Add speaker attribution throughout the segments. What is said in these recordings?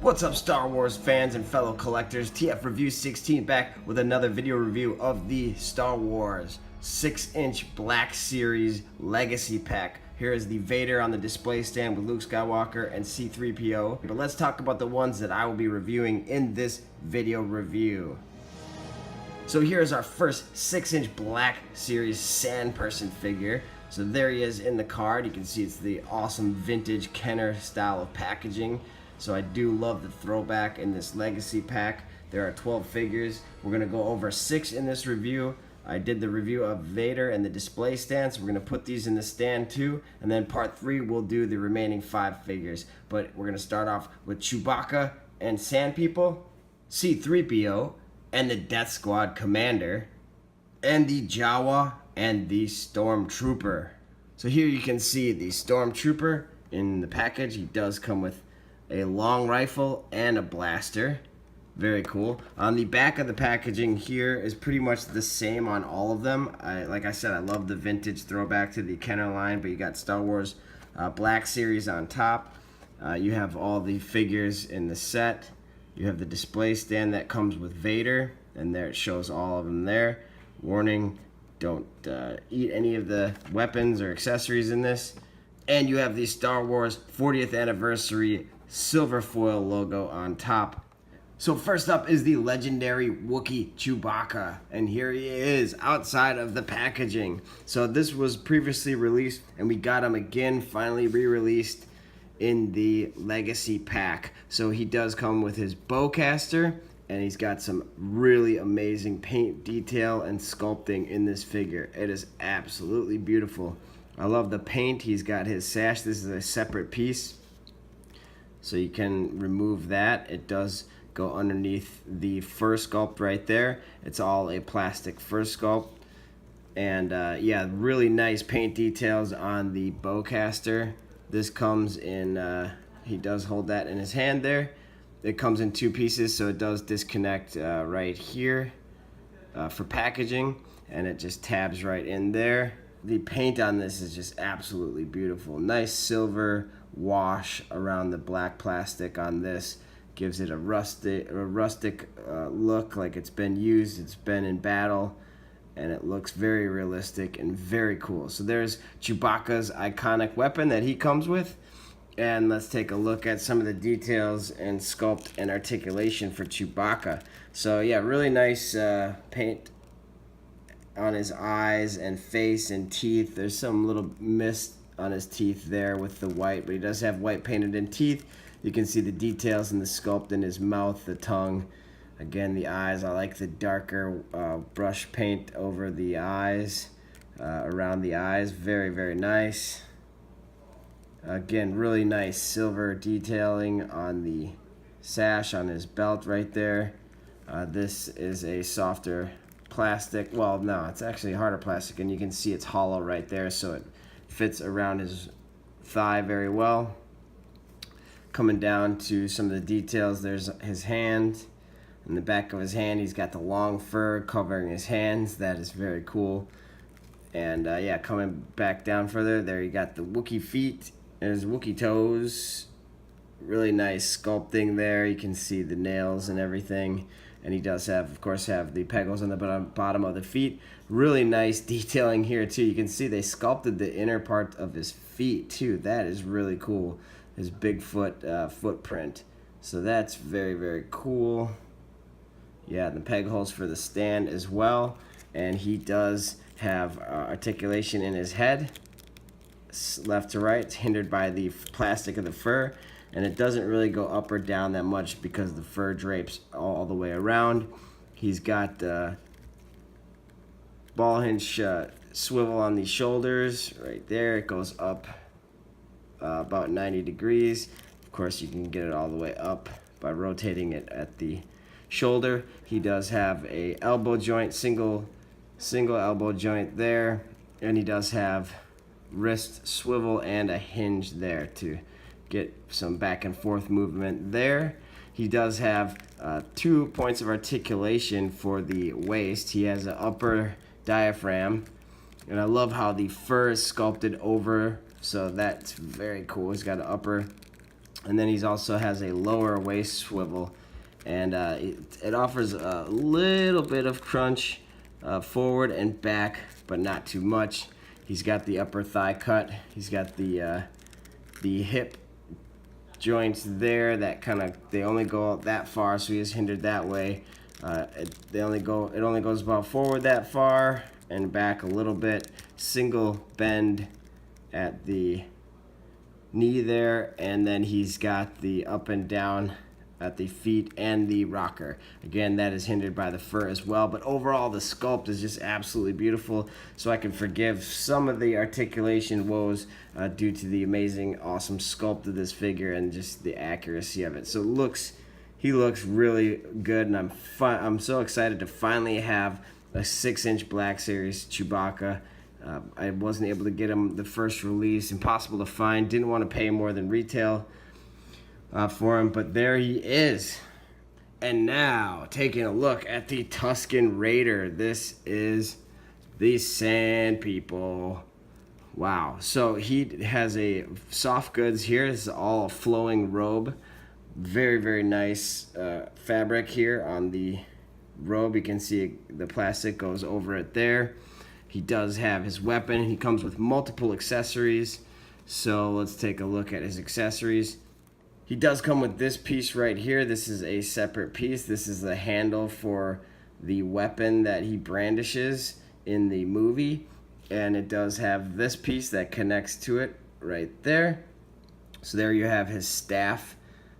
Speaker 1: What's up, Star Wars fans and fellow collectors? TF Review 16 back with another video review of the Star Wars 6-inch Black Series Legacy Pack. Here is the Vader on the display stand with Luke Skywalker and C-3PO. But let's talk about the ones that I will be reviewing in this video review. So here is our first 6-inch Black Series Sand Person figure. So there he is in the card. You can see it's the awesome vintage Kenner style of packaging. So I do love the throwback in this legacy pack. There are 12 figures. We're going to go over 6 in this review. I did the review of Vader and the display stand, so we're going to put these in the stand too. And then part 3 we'll do the remaining 5 figures. But we're going to start off with Chewbacca and Sand People, C-3PO and the Death Squad Commander, and the Jawa and the Stormtrooper. So here you can see the Stormtrooper in the package. He does come with a long rifle and a blaster. Very cool. On the back of the packaging here is pretty much the same on all of them. Like I said, I love the vintage throwback to the Kenner line, but you got Star Wars Black Series on top. You have all the figures in the set. You have the display stand that comes with Vader, and there it shows all of them there. Warning, don't eat any of the weapons or accessories in this. And you have the Star Wars 40th Anniversary silver foil logo on top. So first up is the legendary Wookiee Chewbacca, and here he is outside of the packaging. So this was previously released, and we got him again, finally re-released in the Legacy pack. So he does come with his bowcaster, and he's got some really amazing paint detail and sculpting in this figure. It is absolutely beautiful. I love the paint. He's got his sash. This is a separate piece, so you can remove that. It does go underneath the fur sculpt right there. It's all a plastic fur sculpt. And yeah, really nice paint details on the bowcaster. This comes in, he does hold that in his hand there. It comes in 2 pieces, so it does disconnect right here for packaging, and it just tabs right in there. The paint on this is just absolutely beautiful. Nice silver wash around the black plastic on this. Gives it a rustic look, like it's been used, it's been in battle, and it looks very realistic and very cool. So there's Chewbacca's iconic weapon that he comes with. And let's take a look at some of the details and sculpt and articulation for Chewbacca. So yeah, really nice paint on his eyes and face and teeth. There's some little mist on his teeth there with the white, but he does have white painted in teeth. You can see the details in the sculpt in his mouth, the tongue. Again, the eyes. I like the darker brush paint over the eyes, around the eyes. Very, very nice. Again, really nice silver detailing on the sash on his belt right there. This is a softer plastic. Well, no, it's actually harder plastic, and you can see it's hollow right there, so it fits around his thigh very well. Coming down to some of the details, there's his hand. In the back of his hand, he's got the long fur covering his hands. That is very cool. And yeah, coming back down further, there you got the Wookiee feet. There's Wookiee toes. Really nice sculpting there. You can see the nails and everything. And he does have, of course, have the pegals on the bottom of the feet. Really nice detailing here too. You can see they sculpted the inner part of his feet too. That is really cool. His Bigfoot footprint. So that's very, very cool. Yeah, the peg holes for the stand as well. And he does have articulation in his head, left to right. It's hindered by the plastic of the fur. And it doesn't really go up or down that much because the fur drapes all the way around. He's got ball hinge swivel on the shoulders right there. It goes up about 90 degrees. Of course, you can get it all the way up by rotating it at the shoulder. He does have a elbow joint, single elbow joint there, and he does have wrist swivel and a hinge there to get some back and forth movement there. He does have 2 points of articulation for the waist. He has an upper diaphragm, and I love how the fur is sculpted over, so that's very cool. He's got an upper And then he's also has a lower waist swivel, and it offers a little bit of crunch forward and back, but not too much. He's got the upper thigh cut. He's got the hip joints there that they only go that far, so he is hindered that way. It only goes about forward that far and back a little bit. Single bend at the knee there, and then he's got the up and down at the feet and the rocker. Again, that is hindered by the fur as well, but overall the sculpt is just absolutely beautiful, so I can forgive some of the articulation woes due to the amazing, awesome sculpt of this figure and just the accuracy of it. So he looks really good, and I'm so excited to finally have a 6-inch Black Series Chewbacca. I wasn't able to get him the first release, impossible to find, didn't want to pay more than retail for him, but there he is. And now, taking a look at the Tuscan Raider. This is the Sand People. Wow. So he has a soft goods here. This is all a flowing robe. Very, very nice fabric here on the robe. You can see the plastic goes over it there. He does have his weapon. He comes with multiple accessories. So let's take a look at his accessories. He does come with this piece right here. This is a separate piece. This is the handle for the weapon that he brandishes in the movie. And it does have this piece that connects to it right there. So there you have his staff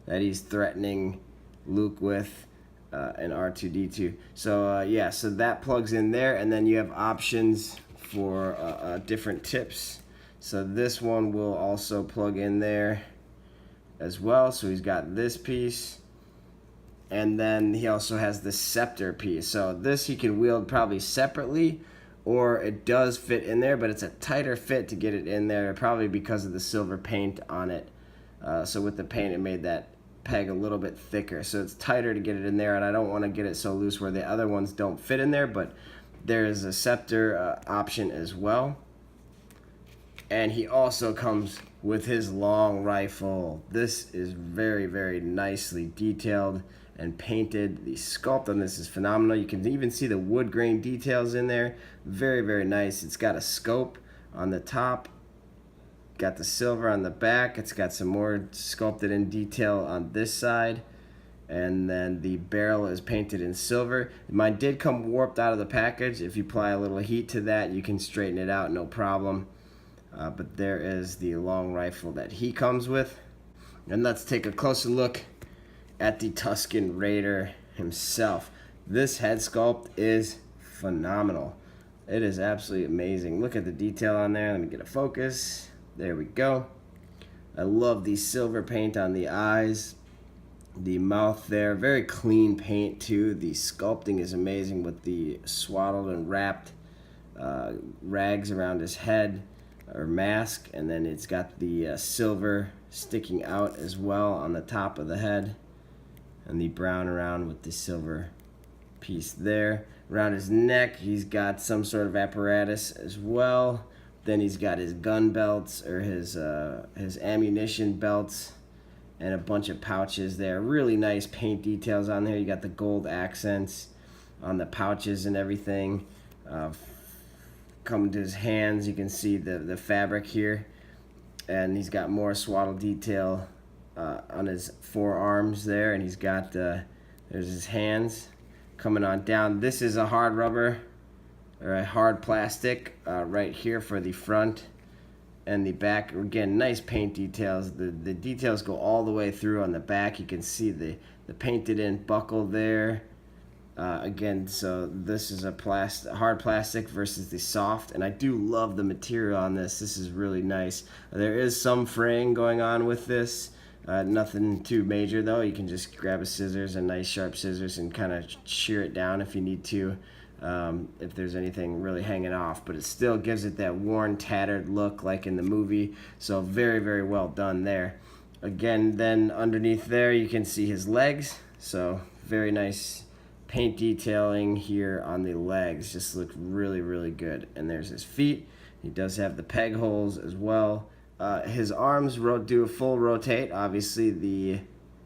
Speaker 1: that he's threatening Luke with and R2-D2. So yeah, so that plugs in there, and then you have options for different tips. So this one will also plug in there as well. So he's got this piece, and then he also has the scepter piece. So this he can wield probably separately, or it does fit in there, but it's a tighter fit to get it in there, probably because of the silver paint on it. So with the paint, it made that peg a little bit thicker, so it's tighter to get it in there, and I don't want to get it so loose where the other ones don't fit in there. But there is a scepter option as well. And he also comes with his long rifle. This is very, very nicely detailed and painted. The sculpt on this is phenomenal. You can even see the wood grain details in there. Very, very nice. It's got a scope on the top, got the silver on the back. It's got some more sculpted in detail on this side, and then the barrel is painted in silver. Mine did come warped out of the package. If you apply a little heat to that, you can straighten it out, no problem. But there is the long rifle that he comes with. And let's take a closer look at the Tuscan Raider himself. This head sculpt is phenomenal. It is absolutely amazing. Look at the detail on there. Let me get a focus. There we go. I love the silver paint on the eyes, the mouth there. Very clean paint too. The sculpting is amazing with the swaddled and wrapped rags around his head, or mask, and then it's got the silver sticking out as well on the top of the head, and the brown around with the silver piece there. Around his neck, he's got some sort of apparatus as well. Then he's got his gun belts, or his ammunition belts, and a bunch of pouches there. Really nice paint details on there. You got the gold accents on the pouches and everything. Coming to his hands, you can see the fabric here, and he's got more swaddle detail on his forearms there, and he's got there's his hands coming on down. This is a hard rubber, or a hard plastic right here for the front and the back. Again, nice paint details. The details go all the way through on the back. You can see the painted in buckle there. Again, so this is a hard plastic versus the soft, and I do love the material on this. This is really nice. There is some fraying going on with this. Nothing too major though. You can just grab a scissors, and nice sharp scissors, and kind of shear it down if you need to, if there's anything really hanging off. But it still gives it that worn, tattered look like in the movie. So very, very well done there. Again, then underneath there you can see his legs. So very nice paint detailing here on the legs. Just look really, really good. And there's his feet. He does have the peg holes as well His arms do a full rotate. Obviously, the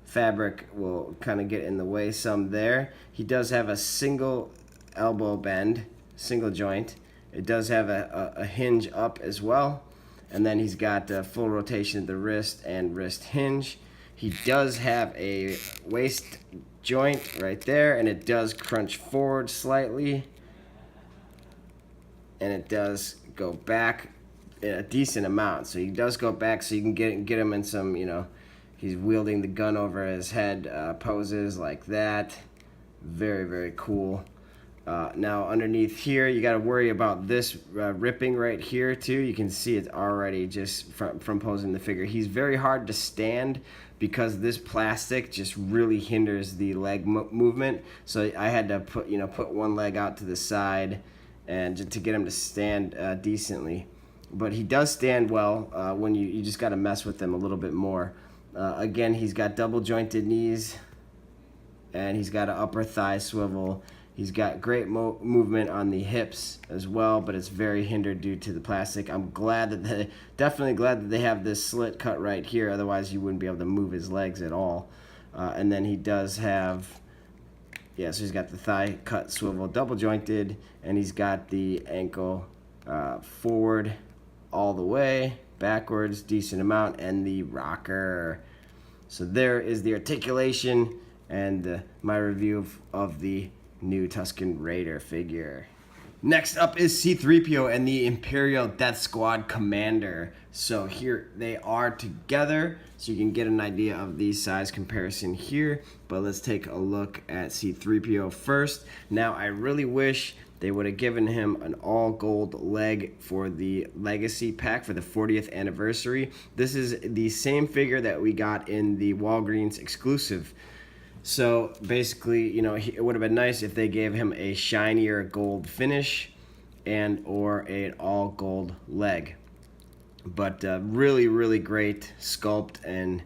Speaker 1: fabric will kind of get in the way some there. He does have a single elbow bend, single joint. It does have a hinge up as well. And then he's got full rotation of the wrist and wrist hinge. He does have a waist joint right there, and it does crunch forward slightly. And it does go back a decent amount. So he does go back so you can get him in some, he's wielding the gun over his head poses like that. Very, very cool. Now underneath here, you got to worry about this ripping right here too. You can see it's already just from posing the figure. He's very hard to stand because this plastic just really hinders the leg movement. So I had to put one leg out to the side and to get him to stand decently. But he does stand well when you just got to mess with him a little bit more. Again, he's got double jointed knees, and he's got an upper thigh swivel. He's got great movement on the hips as well, but it's very hindered due to the plastic. I'm definitely glad that they have this slit cut right here. Otherwise, you wouldn't be able to move his legs at all. And then he does have, so he's got the thigh cut swivel, double jointed, and he's got the ankle forward all the way, backwards, decent amount, and the rocker. So there is the articulation and my review of the new Tuscan Raider figure. Next up is C-3PO and the Imperial Death Squad Commander. So here they are together, so you can get an idea of the size comparison here. But let's take a look at C-3PO first. Now, I really wish they would have given him an all gold leg for the Legacy pack for the 40th anniversary. This is the same figure that we got in the Walgreens exclusive. So basically, it would have been nice if they gave him a shinier gold finish and or an all gold leg. But really, really great sculpt and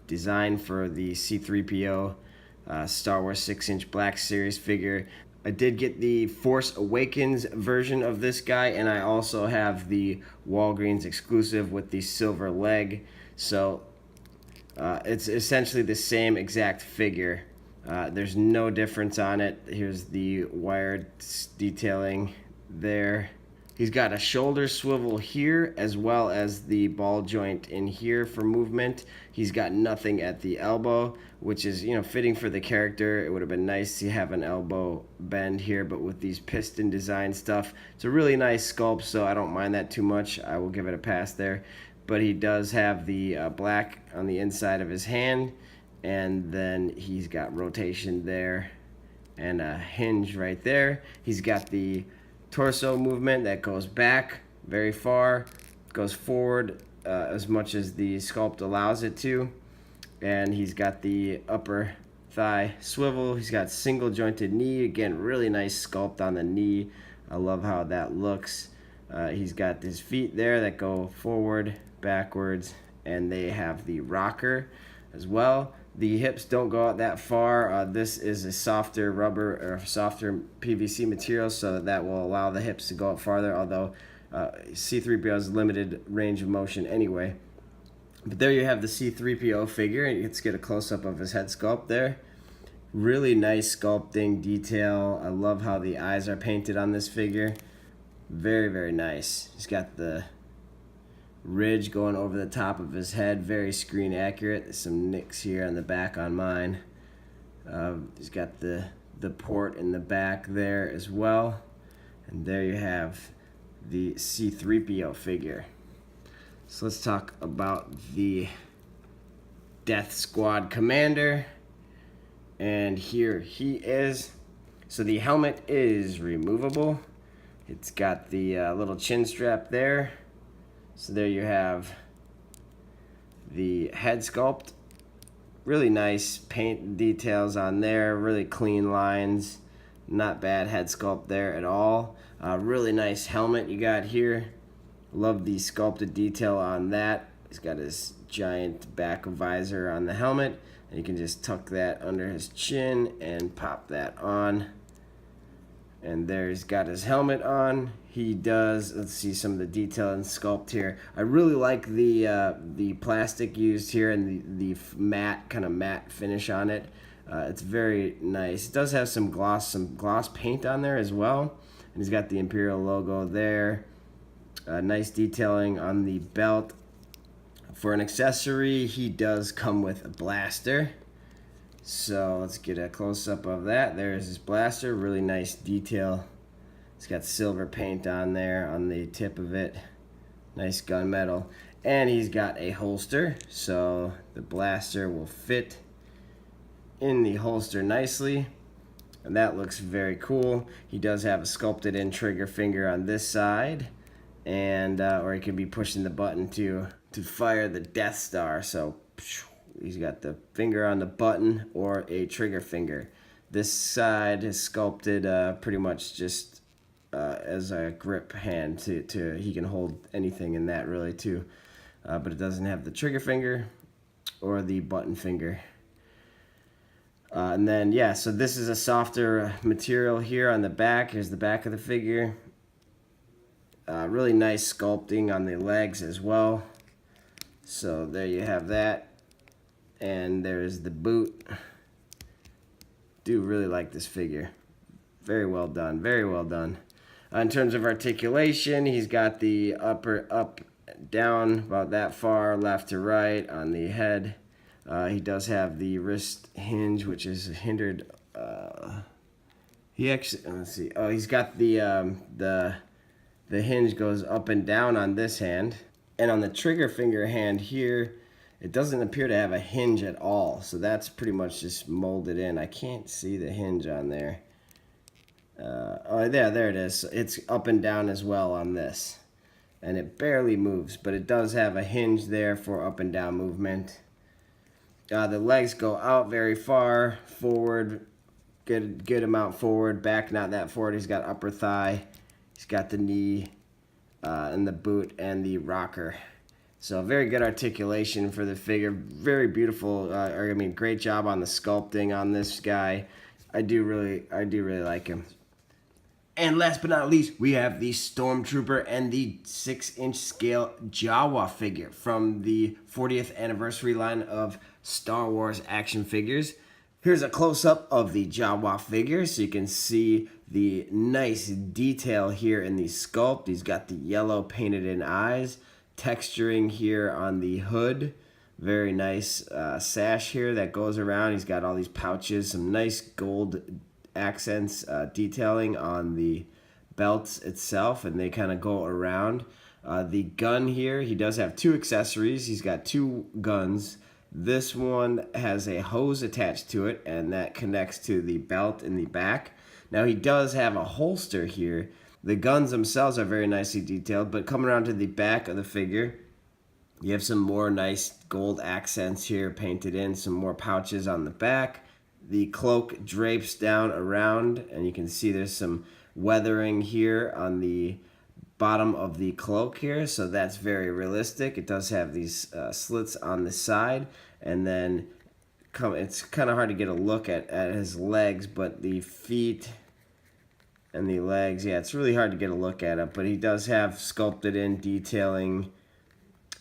Speaker 1: design for the C-3PO Star Wars 6-inch Black Series figure. I did get the Force Awakens version of this guy, and I also have the Walgreens exclusive with the silver leg. So it's essentially the same exact figure. There's no difference on it. Here's the wired detailing there. He's got a shoulder swivel here as well as the ball joint in here for movement. He's got nothing at the elbow, which is, fitting for the character. It would have been nice to have an elbow bend here, but with these piston design stuff, it's a really nice sculpt, so I don't mind that too much. I will give it a pass there. But he does have the black on the inside of his hand, and then he's got rotation there and a hinge right there. He's got the torso movement that goes back very far, goes forward as much as the sculpt allows it to, and he's got the upper thigh swivel. He's got single jointed knee. Again, really nice sculpt on the knee. I love how that looks. He's got his feet there that go forward, backwards, and they have the rocker as well. The hips don't go out that far. This is a softer rubber or softer PVC material, so that will allow the hips to go out farther, although C-3PO has limited range of motion anyway. But there you have the C-3PO figure, and let's get a close-up of his head sculpt there. Really nice sculpting detail. I love how the eyes are painted on this figure. Very, very nice. He's got the ridge going over the top of his head, very screen accurate. There's some nicks here on the back on mine. He's got the port in the back there as well. And there you have the C-3PO figure. So let's talk about the Death Squad Commander. And here he is. So the helmet is removable. It's got the little chin strap there. So there you have the head sculpt. Really nice paint details on there, really clean lines. Not bad head sculpt there at all. Really nice helmet you got here. Love the sculpted detail on that. He's got his giant back visor on the helmet, and you can just tuck that under his chin and pop that on. And there he's got his helmet on. He does, let's see some of the detail and sculpt here. I really like the plastic used here and the matte, kind of matte finish on it. It's very nice. It does have some gloss paint on there as well. And he's got the Imperial logo there. Nice detailing on the belt. For an accessory, he does come with a blaster. So let's get a close-up of that. There's his blaster, really nice detail. It's got silver paint on there on the tip of it. Nice gunmetal. And he's got a holster, so the blaster will fit in the holster nicely. And that looks very cool. He does have a sculpted in trigger finger on this side. And or he can be pushing the button to fire the Death Star. So he's got the finger on the button or a trigger finger. This side is sculpted pretty much just as a grip hand to he can hold anything in that really too. But it doesn't have the trigger finger or the button finger. And then yeah, so this is a softer material here on the back. Here's the back of the figure. Really nice sculpting on the legs as well. So there you have that. And there's the boot. Do really like this figure. Very well done, very well done. In terms of articulation, he's got the upper up, down about that far, left to right on the head. He does have the wrist hinge, which is hindered. He actually, let's see. Oh, he's got the hinge goes up and down on this hand, and on the trigger finger hand here, it doesn't appear to have a hinge at all. So that's pretty much just molded in. I can't see the hinge on there. Oh, there it is. It's up and down as well on this, and it barely moves, but it does have a hinge there for up and down movement. The legs go out very far, forward, good amount forward, back not that forward. He's got upper thigh, he's got the knee, and the boot and the rocker. So very good articulation for the figure. Very beautiful. Great job on the sculpting on this guy. I do really like him. And last but not least, we have the Stormtrooper and the 6-inch scale Jawa figure from the 40th anniversary line of Star Wars action figures. Here's a close-up of the Jawa figure so you can see the nice detail here in the sculpt. He's got the yellow painted in eyes, texturing here on the hood. Very nice sash here that goes around. He's got all these pouches, some nice gold accents, detailing on the belts itself, and they kind of go around. The gun here, he does have two accessories. He's got two guns. This one has a hose attached to it, and that connects to the belt in the back. Now he does have a holster here. The guns themselves are very nicely detailed, but coming around to the back of the figure, you have some more nice gold accents here painted in, some more pouches on the back. The cloak drapes down around, and you can see there's some weathering here on the bottom of the cloak here, so that's very realistic. It does have these slits on the side, and then it's kind of hard to get a look at his legs, but the feet and the legs, yeah, it's really hard to get a look at it, but he does have sculpted in detailing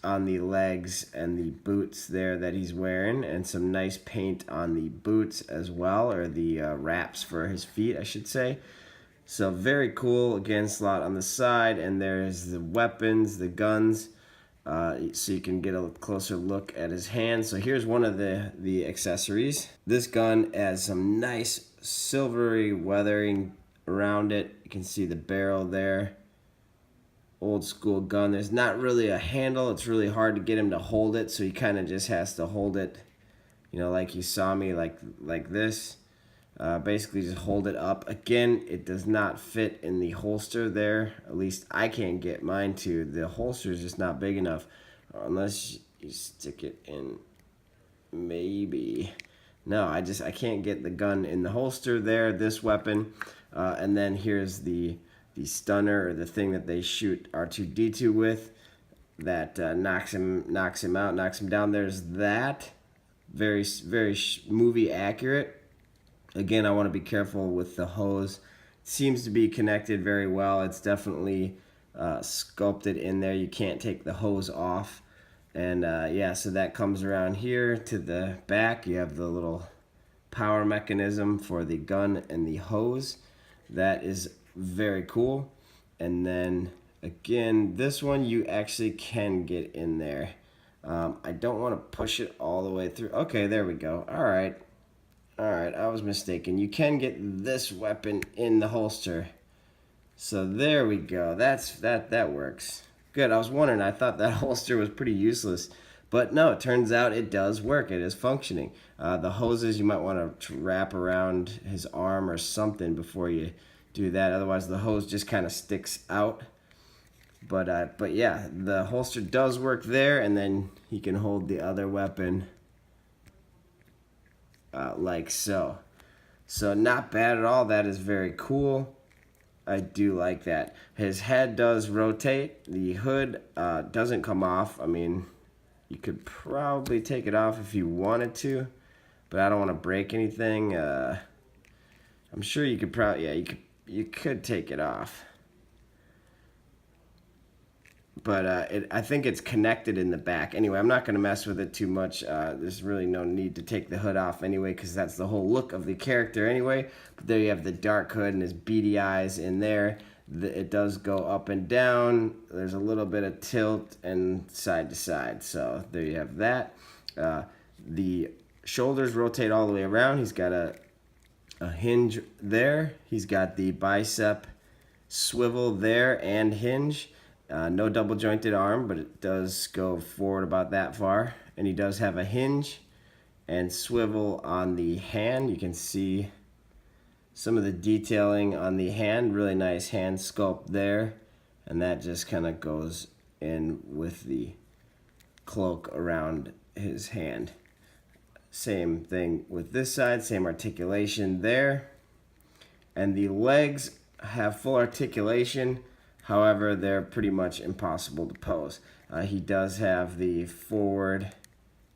Speaker 1: on the legs and the boots there that he's wearing, and some nice paint on the boots as well, or the wraps for his feet, I should say. So very cool. Again, slot on the side, and there's the weapons, the guns, so you can get a closer look at his hands. So here's one of the accessories. This gun has some nice silvery weathering around it. You can see the barrel there. Old school gun. There's not really a handle. It's really hard to get him to hold it, so he kind of just has to hold it, you know, like you saw me, like this. Basically just hold it up. Again, it does not fit in the holster there. At least I can't get mine to. The holster is just not big enough, unless you stick it in. Maybe. No, I can't get the gun in the holster there. This weapon, and then here's the stunner, or the thing that they shoot R2-D2 with, that knocks him out, knocks him down. There's that. Very movie accurate. Again, I want to be careful with the hose. seems to be connected very well. It's definitely sculpted in there. You can't take the hose off. And yeah, so that comes around here to the back. You have the little power mechanism for the gun and the hose. That is very cool. And then again, this one you actually can get in there. I don't want to push it all the way through. Okay, there we go. All right, I was mistaken. You can get this weapon in the holster. So there we go. That works. Good. I was wondering. I thought that holster was pretty useless, but no. It turns out it does work. It is functioning. The hoses you might want to wrap around his arm or something before you do that. Otherwise, the hose just kind of sticks out. But yeah, the holster does work there, and then he can hold the other weapon like so. So not bad at all. That is very cool. I do like that. His head does rotate. The hood doesn't come off. I mean, you could probably take it off if you wanted to, but I don't want to break anything. I'm sure you could probably, yeah, you could take it off. But I think it's connected in the back. Anyway, I'm not going to mess with it too much. There's really no need to take the hood off anyway, because that's the whole look of the character anyway. But there you have the dark hood and his beady eyes in there. It does go up and down. There's a little bit of tilt and side to side. So there you have that. The shoulders rotate all the way around. He's got a hinge there. He's got the bicep swivel there and hinge. No double jointed arm, but it does go forward about that far. And he does have a hinge and swivel on the hand. You can see some of the detailing on the hand. Really nice hand sculpt there. And that just kind of goes in with the cloak around his hand. Same thing with this side, same articulation there. And the legs have full articulation. However, they're pretty much impossible to pose. He does have the forward,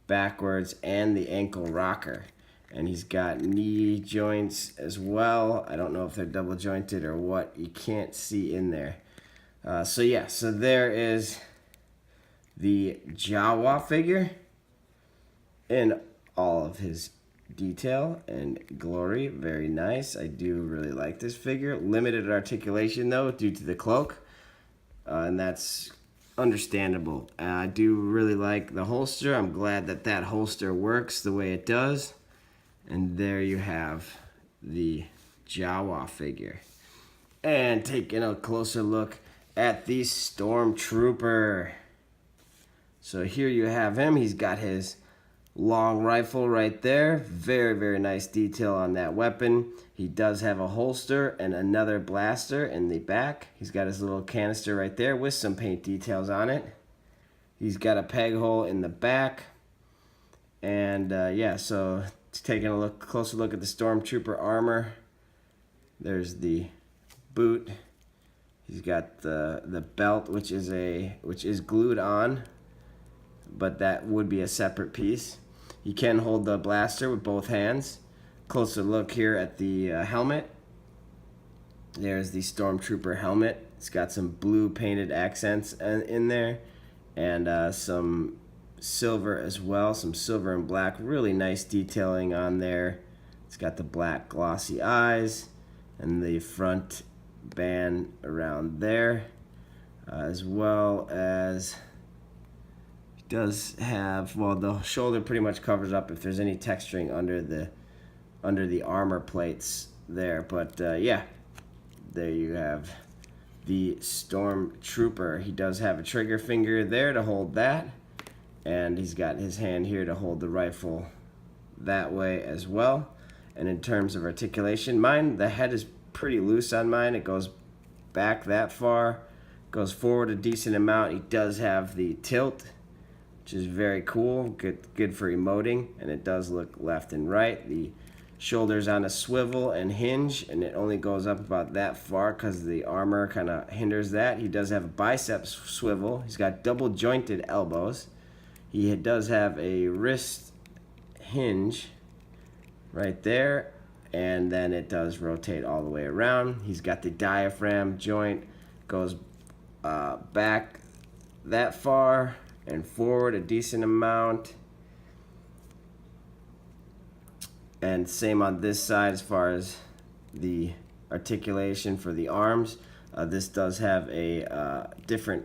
Speaker 1: backwards, and the ankle rocker. And he's got knee joints as well. I don't know if they're double jointed or what. You can't see in there. So yeah, so there is the Jawa figure in all of his detail and glory. Very nice. I do really like this figure. Limited articulation though due to the cloak. And that's understandable. I do really like the holster. I'm glad that that holster works the way it does. And there you have the Jawa figure. And taking a closer look at the Stormtrooper. So here you have him. He's got his long rifle right there. Very, very nice detail on that weapon. He does have a holster and another blaster in the back. He's got his little canister right there with some paint details on it. He's got a peg hole in the back. And yeah, so taking a closer look at the Stormtrooper armor. There's the boot. He's got the belt, which is glued on, but that would be a separate piece. He can hold the blaster with both hands. Closer look here at the helmet. There's the Stormtrooper helmet. It's got some blue painted accents in there, and some silver as well, some silver and black. Really nice detailing on there. It's got the black glossy eyes and the front band around there, as well as it does have, well, the shoulder pretty much covers up if there's any texturing under the armor plates there. But yeah, there you have the Stormtrooper. He does have a trigger finger there to hold that, and he's got his hand here to hold the rifle that way as well. And in terms of articulation, the head is pretty loose on mine. It goes back that far, goes forward a decent amount. He does have the tilt, which is very cool, good for emoting, and it does look left and right. The shoulders on a swivel and hinge, and it only goes up about that far because the armor kind of hinders that. He does have a bicep swivel. He's got double jointed elbows. He does have a wrist hinge right there, and then it does rotate all the way around. He's got the diaphragm joint, goes back that far and forward a decent amount. And same on this side as far as the articulation for the arms. This does have a different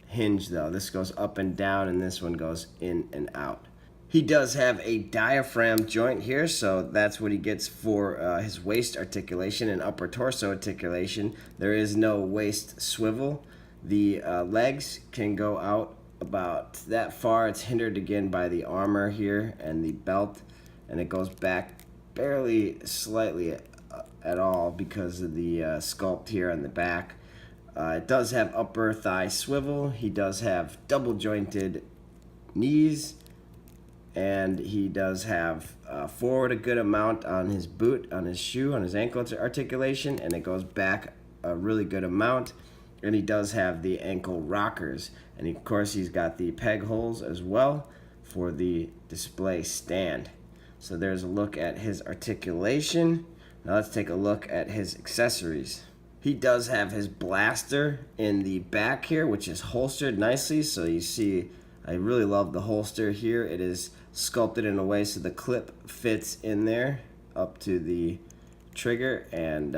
Speaker 1: hinge though. This goes up and down and this one goes in and out. He does have a diaphragm joint here, so that's what he gets for his waist articulation and upper torso articulation. There is no waist swivel. The legs can go out about that far. It's hindered again by the armor here and the belt, and it goes back barely slightly at all because of the sculpt here on the back. It does have upper thigh swivel. He does have double jointed knees, and he does have forward a good amount on his boot, on his shoe, on his ankle articulation, and it goes back a really good amount. And he does have the ankle rockers, and of course he's got the peg holes as well for the display stand. So there's a look at his articulation. Now let's take a look at his accessories. He does have his blaster in the back here, which is holstered nicely. So you see, I really love the holster here. It is sculpted in a way so the clip fits in there up to the trigger, and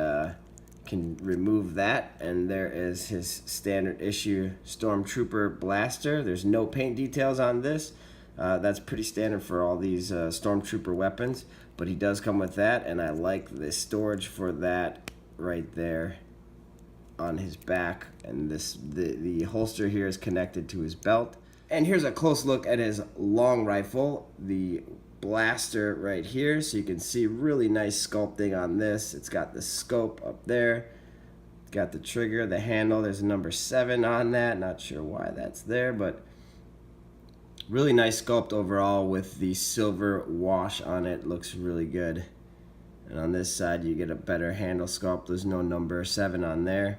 Speaker 1: can remove that. And there is his standard issue Stormtrooper blaster. There's no paint details on this. That's pretty standard for all these Stormtrooper weapons, but he does come with that, and I like the storage for that right there on his back. And the holster here is connected to his belt. And here's a close look at his long rifle, the blaster right here. So you can see really nice sculpting on this. It's got the scope up there, it's got the trigger, the handle. There's a number 7 on that. Not sure why that's there, but really nice sculpt overall with the silver wash on it. Looks really good. And on this side you get a better handle sculpt. There's no number 7 on there,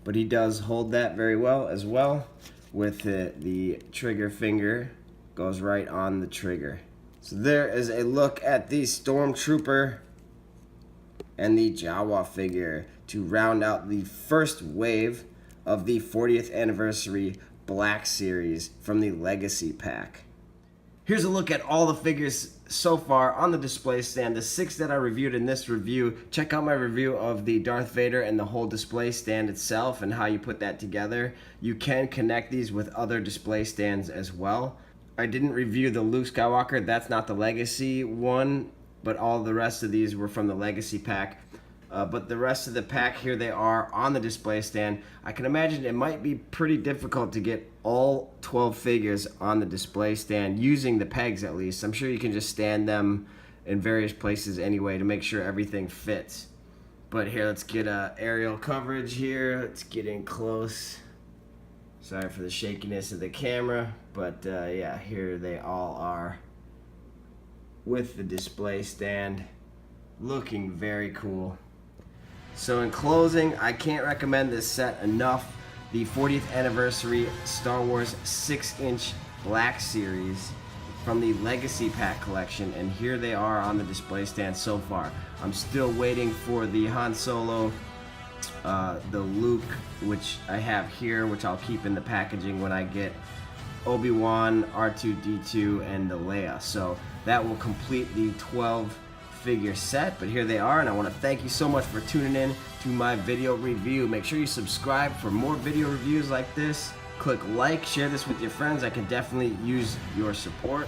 Speaker 1: but he does hold that very well as well, with the trigger finger goes right on the trigger. So there is a look at the Stormtrooper and the Jawa figure to round out the first wave of the 40th anniversary Black Series from the Legacy Pack. Here's a look at all the figures so far on the display stand, the 6 that I reviewed in this review. Check out my review of the Darth Vader and the whole display stand itself and how you put that together. You can connect these with other display stands as well. I didn't review the Luke Skywalker, that's not the Legacy one, but all the rest of these were from the Legacy Pack. But the rest of the pack, here they are on the display stand. I can imagine it might be pretty difficult to get all 12 figures on the display stand using the pegs at least. I'm sure you can just stand them in various places anyway to make sure everything fits. But here, let's get aerial coverage here. Let's get in close. Sorry for the shakiness of the camera, but yeah, here they all are with the display stand, looking very cool. So in closing, I can't recommend this set enough. The 40th anniversary Star Wars 6-inch Black Series from the Legacy Pack collection, and here they are on the display stand so far. I'm still waiting for the Han Solo, the Luke, which I have here, which I'll keep in the packaging when I get Obi-Wan, R2-D2, and the Leia. So that will complete the 12 figure set, but here they are, and I want to thank you so much for tuning in to my video review. Make sure you subscribe for more video reviews like this. Click like, share this with your friends. I can definitely use your support.